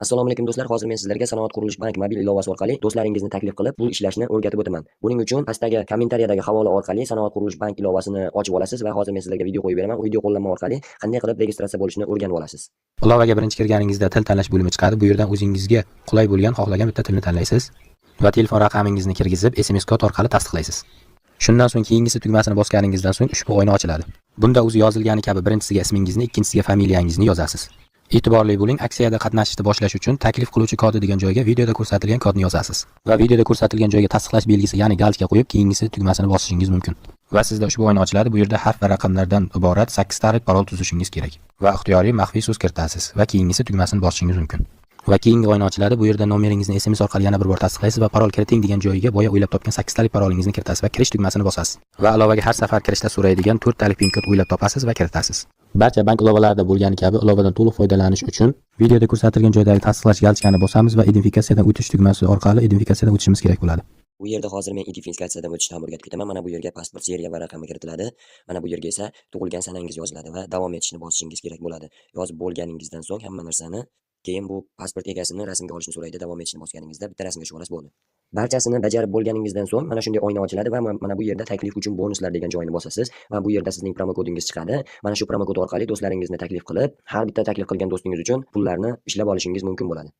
Assalomu alaykum do'stlar. Hozir men sizlarga Sanoat qurilish bank mobil ilovasi orqali do'stlaringizni taklif qilib, pul ishlashni o'rgatib o'taman. Buning uchun pastdagi kommentariyadagi havola orqali Sanoat qurilish bank ilovasini ochib olasiz va hozir men sizlarga video qo'yib beraman. Video qo'llanma orqali qanday qilib registratsiya bo'lishini o'rganib olasiz. Ilovaga birinchi kirganingizda til tanlash bo'limi chiqadi. Bu yerdan o'zingizga qulay bo'lgan xohlagan bitta tilni tanlaysiz va telefon raqamingizni kirgizib, SMS kod orqali tasdiqlaysiz. Shundan so'ng keyingisi tugmasini bosganingizdan so'ng ushbu oyna ochiladi. Bunda o'zi yozilgani kabi birinchisiga ismingizni, ikkinchisiga familiyangizni yozasiz. E'tiborli bo'ling, aksiyada qatnashishni boshlash uchun taklif qiluvchi kodi degan joyga videoda ko'rsatilgan kodni yozasiz va videoda ko'rsatilgan joyga tasdiqlash belgisi, ya'ni galchka qo'yib, keyingisi tugmasini bosishingiz mumkin. Va sizda ushbu oyna ochiladi. Bu yerda harf va raqamlardan iborat 8 ta parol tuzishingiz kerak va ixtiyoriy maxfiy so'z kiritasiz va keyingisi tugmasini bosishingiz mumkin. Va keyingi oyna ochiladi. Bu yerda nomeringizni SMS orqali yana bir bor tasdiqlaysiz va parol kiriting degan joyiga boya o'ylab topgan 8 talik parolingizni kiritasiz va kirish tugmasini bosasiz. Va ilovaga har safar kirishda so'raydigan 4 talik pin kod o'ylab topasiz va kiritasiz. Barcha bank ilovalarida bo'lgani kabi ilovadan to'liq foydalanish uchun videoda ko'rsatilgan joydagi tasdiqlash galchkani bosamiz va identifikatsiyadan o'tish tugmasi orqali identifikatsiyadan o'tishimiz kerak bo'ladi. Bu yerda hozir men identifikatsiyadan o'tishni o'rgatib ketaman. Mana bu yerga pasport seriya va raqami kiritiladi. Mana bu yerga esa tug'ilgan sanangiz yoziladi va davom etishni bosishingiz kerak bo'ladi. Yozib bo'lganingizdan so'ng hamma narsani keyin bu pasport egasini rasmga olishni so'raydi. Davom etishni bosganingizda bitta rasmga tushib olasiz bo'ldi. Barchasini bajarib bo'lganingizdan so'ng mana shunday oyna ochiladi va mana bu yerda taklif uchun bonuslar degan joyini bosasiz va bu yerda sizning promo kodingiz chiqadi. Mana shu promo kod orqali do'stlaringizni taklif qilib, har bitta taklif qilgan do'stingiz uchun pullarni ishlab olishingiz mumkin bo'ladi.